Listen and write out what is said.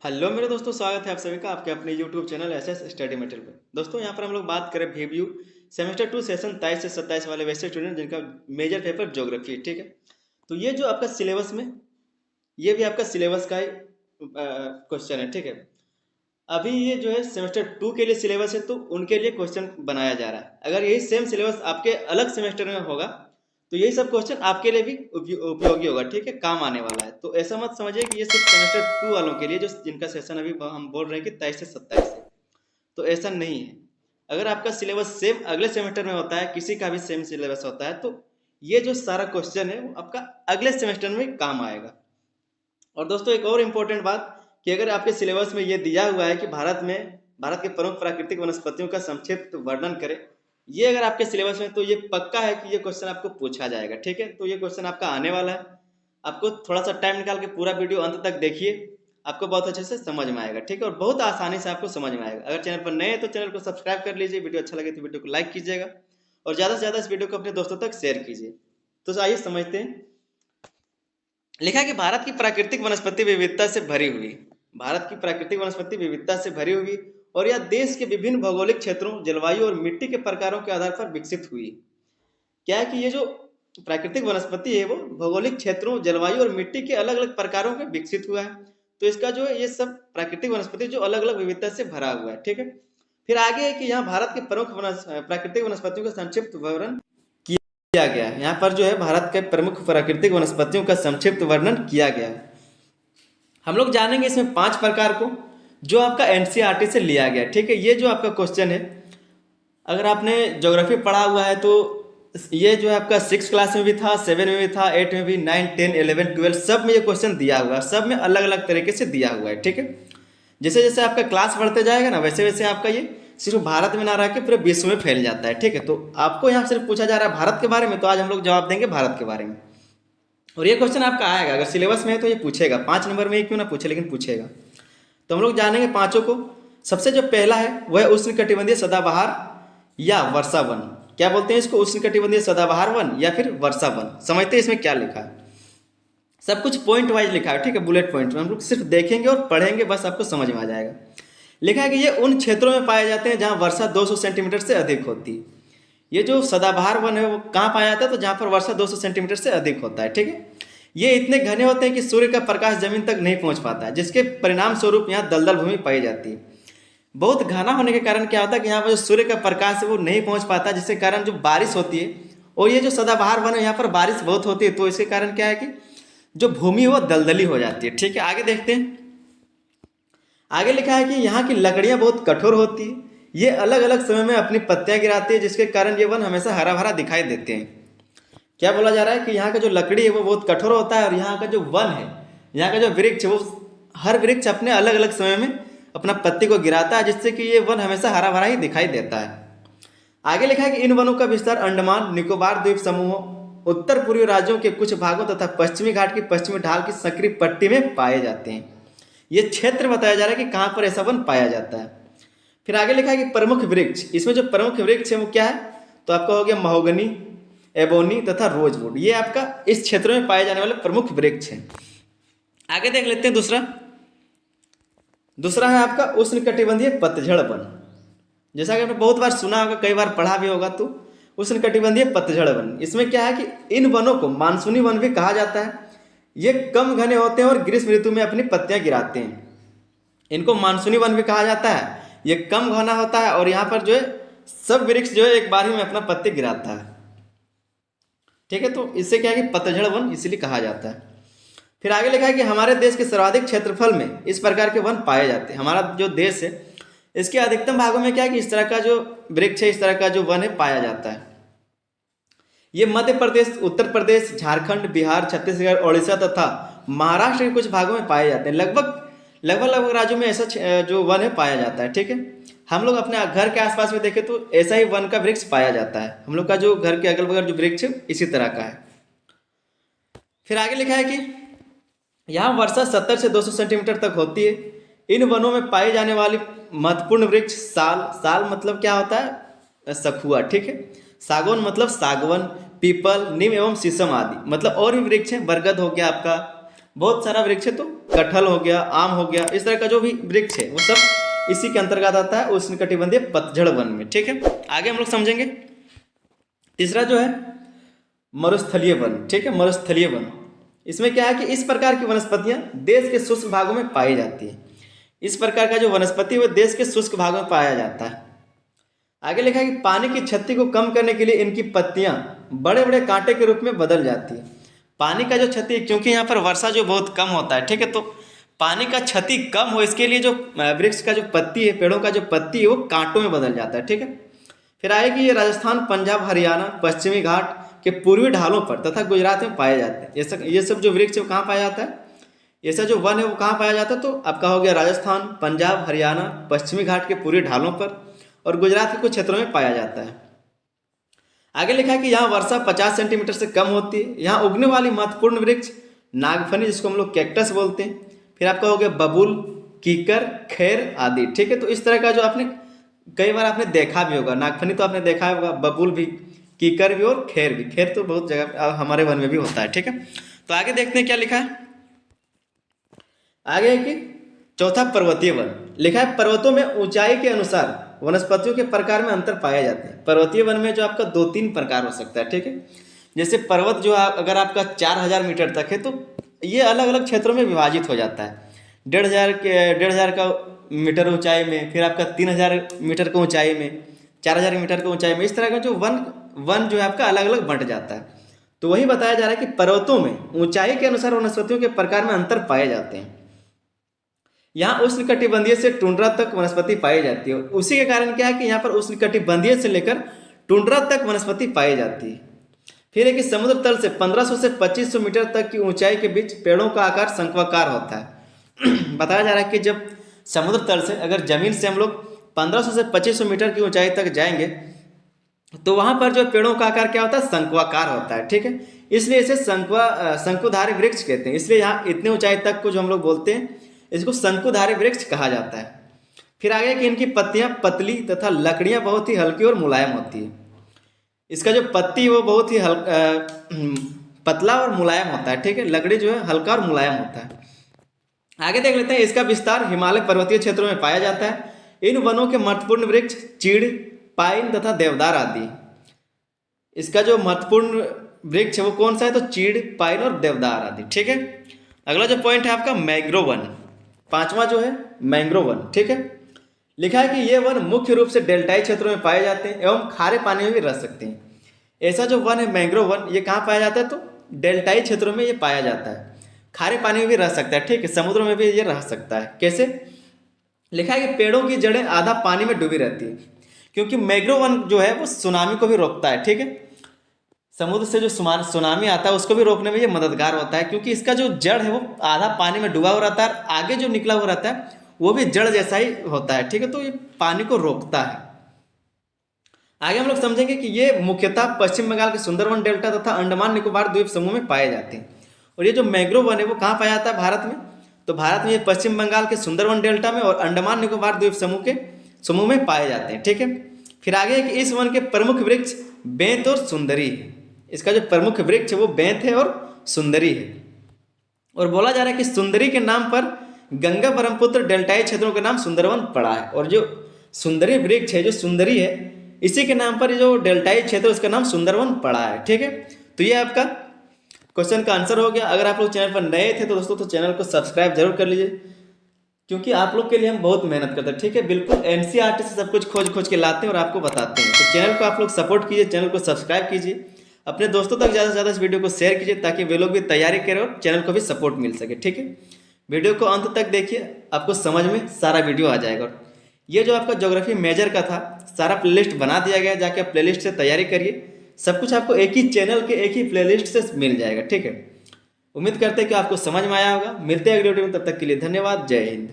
Hello मेरे दोस्तों, स्वागत है आप सभी का आपके अपने YouTube channel SS study material पे। दोस्तों यहाँ पर हम लोग बात करें VBU सेमेस्टर 2 सेशन 23 से 27 वाले वैसे स्टूडेंट जिनका मेजर पेपर ज्योग्राफी है। ठीक है, तो ये जो आपका सिलेबस में ये भी आपका सिलेबस का ही क्वेश्चन है। ठीक है, अभी ये जो है सेमेस्टर 2 के लिए सिलेबस है तो उनके लिए क्वेश्चन बनाया जा रहा है। अगर यही सेम सिलेबस आपके अलग सेमेस्टर में होगा तो यही सब क्वेश्चन आपके लिए भी उपयोगी होगा। ठीक है, काम आने वाला है। तो ऐसा मत समझिए कि ये सिर्फ सेमेस्टर 2 वालों के लिए जो जिनका सेशन अभी हम बोल रहे हैं कि 23 से 27 है, तो ऐसा नहीं है। अगर आपका सिलेबस सेम अगले सेमेस्टर में होता है, किसी का भी सेम सिलेबस होता है, तो ये जो सारा क्वेश्चन है वो आपका अगले सेमेस्टर में काम आएगा। और दोस्तों एक और इम्पोर्टेंट बात कि अगर आपके सिलेबस में ये दिया हुआ है कि भारत के प्रमुख प्राकृतिक वनस्पतियों का संक्षिप्त वर्णन करें, ये अगर आपके सिलेबस में, तो ये पक्का है कि ये क्वेश्चन आपको पूछा जाएगा। ठीक है, तो ये क्वेश्चन आपका आने वाला है। आपको थोड़ा सा टाइम निकाल के पूरा वीडियो अंत तक देखिए, आपको बहुत अच्छे से समझ में आएगा। ठीक है, और बहुत आसानी से आपको समझ में आएगा। अगर चैनल पर नए हैं तो चैनल को सब्सक्राइब कर लीजिए, वीडियो अच्छा लगे तो वीडियो को लाइक कीजिएगा और ज़्यादा से ज़्यादा इस वीडियो को अपने दोस्तों तक शेयर कीजिए। तो आइए समझते हैं। लिखा है कि भारत की प्राकृतिक वनस्पति विविधता से भरी हुई, भारत की प्राकृतिक वनस्पति विविधता से भरी हुई और यह देश के विभिन्न भौगोलिक क्षेत्रों, जलवायु और मिट्टी के प्रकारों के आधार पर विकसित हुई। क्या है कि ये जो प्राकृतिक वनस्पति है वो भौगोलिक क्षेत्रों, जलवायु और मिट्टी के अलग अलग प्रकारों में विकसित हुआ है। तो इसका जो है ये सब प्राकृतिक वनस्पति जो अलग अलग विविधता से भरा हुआ है। ठीक है, फिर आगे है कि यहाँ भारत के प्रमुख प्राकृतिक वनस्पतियों का संक्षिप्त विवरण किया गया है। यहाँ पर जो है भारत के प्रमुख प्राकृतिक वनस्पतियों का संक्षिप्त वर्णन किया गया है। हम लोग जानेंगे इसमें 5 प्रकार को जो आपका एनसीईआरटी से लिया गया। ठीक है, ये जो आपका क्वेश्चन है, अगर आपने ज्योग्राफी पढ़ा हुआ है तो ये जो है आपका 6 क्लास में भी था, 7 में भी था, 8 में भी, 9, 10, 11, 12 सब में ये क्वेश्चन दिया हुआ है। सब में अलग अलग तरीके से दिया हुआ है। ठीक है, जैसे जैसे आपका क्लास बढ़ते जाएगा ना, वैसे वैसे आपका ये सिर्फ भारत में ना रह के पूरे विश्व में फैल जाता है। ठीक है, तो आपको यहाँ सिर्फ पूछा जा रहा है भारत के बारे में, तो आज हम लोग जवाब देंगे भारत के बारे में। और ये क्वेश्चन आपका आएगा, अगर सिलेबस में है तो ये पूछेगा, 5 नंबर में ही क्यों ना पूछे लेकिन पूछेगा। तो हम लोग जानेंगे पांचों को। सबसे जो पहला है वह है उष्णकटिबंधीय सदाबहार या वर्षा वन। क्या बोलते हैं इसको? उष्णकटिबंधीय सदाबहार वन या फिर वर्षा वन। समझते हैं इसमें क्या लिखा है। सब कुछ पॉइंट वाइज लिखा है। ठीक है, बुलेट पॉइंट में हम लोग सिर्फ देखेंगे और पढ़ेंगे, बस आपको समझ में आ जाएगा। लिखा है कि ये उन क्षेत्रों में पाए जाते हैं जहां वर्षा 200 सेंटीमीटर से अधिक होती है। ये जो सदाबहार वन है वो कहाँ पाया जाता है? तो जहाँ पर वर्षा 200 सेंटीमीटर से अधिक होता है। ठीक है, ये इतने घने होते हैं कि सूर्य का प्रकाश जमीन तक नहीं पहुंच पाता है, जिसके परिणाम स्वरूप यहाँ दलदल भूमि पाई जाती है। बहुत घना होने के कारण क्या होता है कि यहाँ पर जो सूर्य का प्रकाश है वो नहीं पहुंच पाता, जिसके कारण जो बारिश होती है, और ये जो सदाबहार वन है यहाँ पर बारिश बहुत होती है, तो इसके कारण क्या है कि जो भूमि है वो दलदली हो जाती है। ठीक है, आगे देखते हैं। आगे लिखा है कि यहाँ की लकड़ियाँ बहुत कठोर होती है। ये अलग अलग समय में अपनी पत्तियाँ गिराती है, जिसके कारण ये वन हमेशा हरा भरा दिखाई देते हैं। क्या बोला जा रहा है कि यहाँ का जो लकड़ी है वो बहुत कठोर होता है, और यहाँ का जो वन है, यहाँ का जो वृक्ष है, वो हर वृक्ष अपने अलग अलग समय में अपना पत्ती को गिराता है, जिससे कि ये वन हमेशा हरा भरा ही दिखाई देता है। आगे लिखा है कि इन वनों का विस्तार अंडमान निकोबार द्वीप समूहों, उत्तर पूर्वी राज्यों के कुछ भागों तथा पश्चिमी घाट की पश्चिमी ढाल की सक्रिय पट्टी में पाए जाते हैं। ये क्षेत्र बताया जा रहा है कि कहाँ पर ऐसा वन पाया जाता है। फिर आगे लिखा है कि प्रमुख वृक्ष, इसमें जो प्रमुख वृक्ष है वो क्या है? तो आपका हो गया महोगनी, एबोनी तथा रोजवुड। ये आपका इस क्षेत्र में पाए जाने वाले प्रमुख वृक्ष हैं। आगे देख लेते हैं दूसरा। दूसरा है आपका उष्णकटिबंधीय पतझड़ वन। जैसा कि आपने बहुत बार सुना होगा, कई बार पढ़ा भी होगा, तो उष्णकटिबंधीय पतझड़ वन, इसमें क्या है कि इन वनों को मानसूनी वन भी कहा जाता है। ये कम घने होते हैं और ग्रीष्म ऋतु में अपनी पत्तियां गिराते हैं। इनको मानसूनी वन भी कहा जाता है। ये कम घना होता है और यहाँ पर जो है सब वृक्ष जो है एक बार ही में अपना पत्ती गिराता है। ठीक है, तो इससे क्या है कि पतझड़ वन इसलिए कहा जाता है। फिर आगे लिखा है कि हमारे देश के सर्वाधिक क्षेत्रफल में इस प्रकार के वन पाए जाते हैं। हमारा जो देश है इसके अधिकतम भागों में क्या है कि इस तरह का जो वृक्ष है, इस तरह का जो वन है पाया जाता है। ये मध्य प्रदेश, उत्तर प्रदेश, झारखंड, बिहार, छत्तीसगढ़, उड़ीसा तथा महाराष्ट्र के कुछ भागों में पाए जाते हैं। लगभग लगभग राज्यों में ऐसा जो वन है पाया जाता है। ठीक है, हम लोग अपने घर के आसपास में देखें तो ऐसा ही वन का वृक्ष पाया जाता है। हम लोग का जो घर के अगल बगल जो वृक्ष है इसी तरह का है। फिर आगे लिखा है कि यहाँ वर्षा 70 से 200 सेंटीमीटर तक होती है। इन वनों में पाई जाने वाली महत्वपूर्ण वृक्ष साल, साल मतलब क्या होता है? सखुआ। ठीक है, सागौन मतलब सागवन, पीपल, नीम एवं शीशम आदि मतलब और भी वृक्ष हैं। बरगद हो गया आपका, बहुत सारा वृक्ष है, तो कटहल हो गया, आम हो गया, इस तरह का जो भी वृक्ष है वो सब इसी के अंतर्गत आता है उष्णकटिबंधीय पतझड़ वन में। ठीक है, आगे हम लोग समझेंगे। तीसरा जो है मरुस्थलीय वन। ठीक है, मरुस्थलीय वन, इसमें क्या है कि इस प्रकार की वनस्पतियां देश के शुष्क भागों में पाई जाती है। इस प्रकार का जो वनस्पति है वो देश के शुष्क भागों में पाया जाता है। आगे लिखा है कि पानी की क्षति को कम करने के लिए इनकी पत्तियां बड़े बड़े कांटे के रूप में बदल जाती है। पानी का जो क्षति, क्योंकि यहाँ पर वर्षा जो बहुत कम होता है, ठीक है, तो पानी का क्षति कम हो इसके लिए जो वृक्ष का जो पत्ती है, पेड़ों का जो पत्ती है वो कांटों में बदल जाता है। ठीक है, फिर आएगी ये राजस्थान, पंजाब, हरियाणा, पश्चिमी घाट के पूर्वी ढालों पर तथा गुजरात में पाए जाते हैं। ये सब जो वृक्ष है वो कहाँ पाया जाता है, ऐसा जो वन है वो कहाँ पाया जाता है, तो आपका हो गया राजस्थान, पंजाब, हरियाणा, पश्चिमी घाट के पूर्वी ढालों पर और गुजरात के कुछ क्षेत्रों में पाया जाता है। आगे लिखा है कि यहाँ वर्षा 50 सेंटीमीटर से कम होती है। यहाँ उगने वाली महत्वपूर्ण वृक्ष नागफनी, जिसको हम लोग कैक्टस बोलते हैं, फिर आपका हो गया बबूल, कीकर, खैर आदि। ठीक है, तो इस तरह का जो आपने कई बार आपने देखा भी होगा, नागफनी तो आपने देखा होगा, बबूल भी, कीकर भी और खैर भी। खैर तो बहुत जगह हमारे वन में भी होता है। ठीक है, तो आगे देखते हैं क्या लिखा है। आगे है कि चौथा पर्वतीय वन। लिखा है पर्वतों में ऊंचाई के अनुसार वनस्पतियों के प्रकार में अंतर पाए जाते हैं। पर्वतीय वन में जो आपका 2-3 प्रकार हो सकता है। ठीक है, जैसे पर्वत जो अगर आपका 4000 मीटर तक है तो ये अलग अलग क्षेत्रों में विभाजित हो जाता है। 1500 का मीटर ऊंचाई में, फिर आपका 3000 मीटर की ऊंचाई में, 4000 मीटर की ऊंचाई में, इस तरह का जो वन जो है आपका अलग अलग बंट जाता है। तो वही बताया जा रहा है कि पर्वतों में ऊंचाई के अनुसार वनस्पतियों के प्रकार में अंतर पाए जाते हैं। यहाँ उष्णकटिबंधीय से टुंड्रा तक वनस्पति पाई जाती है। उसी के कारण क्या है कि यहाँ पर उष्णकटिबंधीय से लेकर टुंड्रा तक वनस्पति पाई जाती है। फिर है कि समुद्र तल से 1500 से 2500 मीटर तक की ऊंचाई के बीच पेड़ों का आकार शंक्वाकार होता है। बताया जा रहा है कि जब समुद्र तल से, अगर जमीन से हम लोग 1500 से 2500 मीटर की ऊंचाई तक जाएंगे तो वहां पर जो पेड़ों का आकार क्या होता है, शंक्वाकार होता है। ठीक है, इसलिए इसे शंकुधारी वृक्ष कहते हैं। इसलिए यहाँ इतने ऊंचाई तक को जो हम लोग बोलते हैं इसको शंकुधारी वृक्ष कहा जाता है। फिर आगे कि इनकी पत्तियां पतली तथा लकड़ियां बहुत ही हल्की और मुलायम होती है। इसका जो पत्ती वो बहुत ही पतला और मुलायम होता है। ठीक है, लकड़ी जो है हल्का और मुलायम होता है। आगे देख लेते हैं, इसका विस्तार हिमालय पर्वतीय क्षेत्रों में पाया जाता है। इन वनों के महत्वपूर्ण वृक्ष चीड़, पाइन तथा देवदार आदि। इसका जो महत्वपूर्ण वृक्ष है वो कौन सा है, तो चीड़, पाइन और देवदार आदि। ठीक है, अगला जो पॉइंट है आपका मैंग्रोव वन। पांचवा जो है मैंग्रोव वन। ठीक है, लिखा है कि ये वन मुख्य रूप से डेल्टाई क्षेत्रों में पाए जाते हैं एवं खारे पानी में भी रह सकते हैं। ऐसा जो वन है मैंग्रोव वन, ये कहाँ पाया जाता है, तो डेल्टाई क्षेत्रों में ये पाया जाता है। खारे पानी में भी रह सकता है। ठीक है, समुद्रों में भी ये रह सकता है। कैसे, लिखा है कि पेड़ों की जड़ें आधा पानी में डूबी रहती है, क्योंकि मैंग्रोव वन जो है वो सुनामी को भी रोकता है। ठीक है, समुद्र से जो सुनामी आता है उसको भी रोकने में ये मददगार होता है, क्योंकि इसका जो जड़ है वो आधा पानी में डूबा हुआ रहता है, आगे जो निकला हुआ रहता है वो भी जड़ जैसा ही होता है। ठीक है, तो ये पानी को रोकता है। आगे हम लोग समझेंगे कि ये मुख्यतः पश्चिम बंगाल के सुंदरवन डेल्टा तथा अंडमान निकोबार द्वीप समूह में पाए जाते हैं। और ये जो मैंग्रोव वन है वो कहाँ पाया जाता है, भारत में। तो भारत में ये पश्चिम बंगाल के सुंदरवन डेल्टा में और अंडमान निकोबार द्वीप समूह में पाए जाते हैं। ठीक है, फिर आगे है कि इस वन के प्रमुख वृक्ष बेंत और सुंदरी है। इसका जो प्रमुख वृक्ष है वो बेंत है और सुंदरी है। और बोला जा रहा है कि सुंदरी के नाम पर गंगा ब्रह्मपुत्र डेल्टाई क्षेत्रों का नाम सुंदरवन पड़ा है। और जो सुंदरी वृक्ष है, जो सुंदरी है, इसी के नाम पर जो डेल्टाई क्षेत्र उसका नाम सुंदरवन पड़ा है। ठीक है, तो ये आपका क्वेश्चन का आंसर हो गया। अगर आप लोग चैनल पर नए थे तो दोस्तों तो चैनल को सब्सक्राइब जरूर कर लीजिए, क्योंकि आप लोग के लिए हम बहुत मेहनत करते हैं। ठीक है, बिल्कुल एनसीईआरटी से सब कुछ खोज के लाते हैं और आपको बताते हैं। तो चैनल को आप लोग सपोर्ट कीजिए, चैनल को सब्सक्राइब कीजिए, अपने दोस्तों तक ज़्यादा से ज़्यादा इस वीडियो को शेयर कीजिए ताकि वे लोग भी तैयारी करें और चैनल को भी सपोर्ट मिल सके। ठीक है, वीडियो को अंत तक देखिए, आपको समझ में सारा वीडियो आ जाएगा। ये जो आपका ज्योग्राफी मेजर का था सारा प्लेलिस्ट बना दिया गया, जाके आप प्लेलिस्ट से तैयारी करिए। सब कुछ आपको एक ही चैनल के एक ही प्लेलिस्ट से मिल जाएगा। ठीक है, उम्मीद करते हैं कि आपको समझ में आया होगा। मिलते हैं अगले वीडियो में, तब तक के लिए धन्यवाद। जय हिंद।